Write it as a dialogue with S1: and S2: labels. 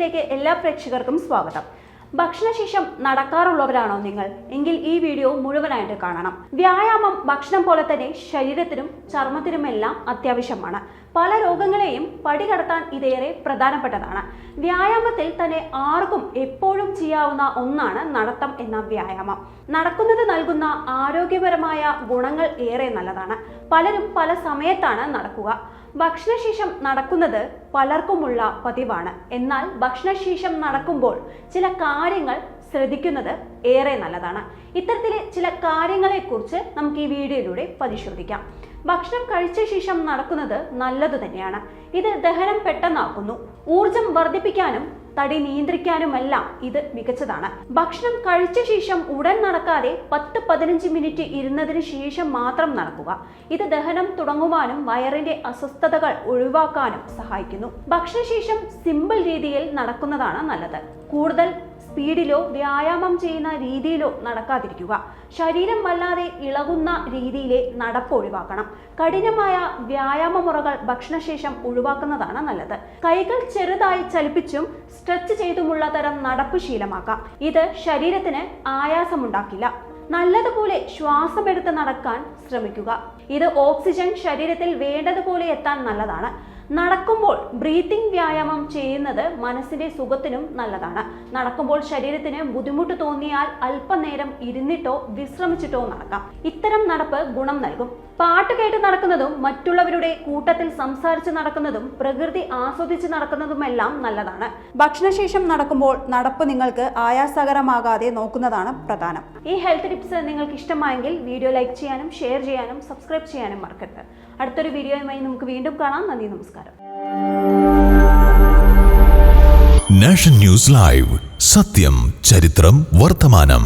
S1: ടിപ്സിലേക്ക് എല്ലാ പ്രേക്ഷകർക്കും സ്വാഗതം. ഭക്ഷണശേഷം നടക്കാറുള്ളവരാണോ നിങ്ങൾ? എങ്കിൽ ഈ വീഡിയോ മുഴുവനായിട്ട് കാണണം. വ്യായാമം ഭക്ഷണം പോലെ തന്നെ ശരീരത്തിനും ചർമ്മത്തിനുമെല്ലാം അത്യാവശ്യമാണ്. പല രോഗങ്ങളെയും പടികടത്താൻ ഇതേറെ പ്രധാനപ്പെട്ടതാണ്. വ്യായാമത്തിൽ തന്നെ ആർക്കും എപ്പോഴും ചെയ്യാവുന്ന ഒന്നാണ് നടത്തം എന്ന വ്യായാമം. നടക്കുന്നത് നൽകുന്ന ആരോഗ്യപരമായ ഗുണങ്ങൾ ഏറെ നല്ലതാണ്. പലരും പല സമയത്താണ് നടക്കുക. ഭക്ഷണശേഷം നടക്കുന്നത് പലർക്കുമുള്ള പതിവാണ്. എന്നാൽ ഭക്ഷണശേഷം നടക്കുമ്പോൾ ചില കാര്യങ്ങൾ ശ്രദ്ധിക്കുന്നത് ഏറെ നല്ലതാണ്. ഇത്തരത്തിലെ ചില കാര്യങ്ങളെക്കുറിച്ച് നമുക്ക് ഈ വീഡിയോയിലൂടെ പരിശോധിക്കാം. ഭക്ഷണം കഴിച്ച ശേഷം നടക്കുന്നത് നല്ലതു തന്നെയാണ്. ഇത് ദഹനം പെട്ടെന്നാക്കുന്നു. ഊർജം വർദ്ധിപ്പിക്കാനും തടി നിയന്ത്രിക്കാനുമെല്ലാം ഇത് മികച്ചതാണ്. ഭക്ഷണം കഴിച്ച ശേഷം ഉടൻ നടക്കാതെ 10-15 മിനിറ്റ് ഇരുന്നതിന് ശേഷം മാത്രം നടക്കുക. ഇത് ദഹനം തുടങ്ങുവാനും വയറിന്റെ അസ്വസ്ഥതകൾ ഒഴിവാക്കാനും സഹായിക്കുന്നു. ഭക്ഷണശേഷം സിമ്പിൾ രീതിയിൽ നടക്കുന്നതാണ് നല്ലത്. കൂടുതൽ സ്പീഡിലോ വ്യായാമം ചെയ്യുന്ന രീതിയിലോ നടക്കാതിരിക്കുക. ശരീരം വല്ലാതെ ഇളകുന്ന രീതിയിലെ നടപ്പ് ഒഴിവാക്കണം. കഠിനമായ വ്യായാമ മുറകൾ ഭക്ഷണശേഷം ഒഴിവാക്കുന്നതാണ് നല്ലത്. കൈകൾ ചെറുതായി ചലിപ്പിച്ചും സ്ട്രെച്ച് ചെയ്തുമുള്ള തരം നടപ്പ് ശീലമാക്കാം. ഇത് ശരീരത്തിന് ആയാസമുണ്ടാക്കില്ല. നല്ലതുപോലെ ശ്വാസമെടുത്ത് നടക്കാൻ ശ്രമിക്കുക. ഇത് ഓക്സിജൻ ശരീരത്തിൽ വേണ്ടതുപോലെ എത്താൻ നല്ലതാണ്. നടക്കുമ്പോൾ ബ്രീത്തിങ് വ്യായാമം ചെയ്യുന്നത് മനസ്സിന്റെ സുഖത്തിനും നല്ലതാണ്. നടക്കുമ്പോൾ ശരീരത്തിന് ബുദ്ധിമുട്ട് തോന്നിയാൽ അല്പനേരം ഇരുന്നിട്ടോ വിശ്രമിച്ചിട്ടോ നടക്കാം. ഇത്തരം നടപ്പ് ഗുണം നൽകും. പാട്ട് കേട്ട് നടക്കുന്നതും മറ്റുള്ളവരുടെ കൂട്ടത്തിൽ സംസാരിച്ച് നടക്കുന്നതും പ്രകൃതി ആസ്വദിച്ച് നടക്കുന്നതുമെല്ലാം നല്ലതാണ്. ഭക്ഷണശേഷം നടക്കുമ്പോൾ നടപ്പ് നിങ്ങൾക്ക് ആയാസകരമാകാതെ നോക്കുന്നതാണ് പ്രധാനം. ഈ ഹെൽത്ത് ടിപ്സ് നിങ്ങൾക്ക് ഇഷ്ടമായെങ്കിൽ വീഡിയോ ലൈക്ക് ചെയ്യാനും ഷെയർ ചെയ്യാനും സബ്സ്ക്രൈബ് ചെയ്യാനും മറക്കരുത്. അടുത്തൊരു വീഡിയോയുമായി നമുക്ക് വീണ്ടും കാണാം. നന്ദി, നമസ്കാരം.
S2: നാഷൻ ന്യൂസ് ലൈവ്, സത്യം, ചരിത്രം, വർത്തമാനം.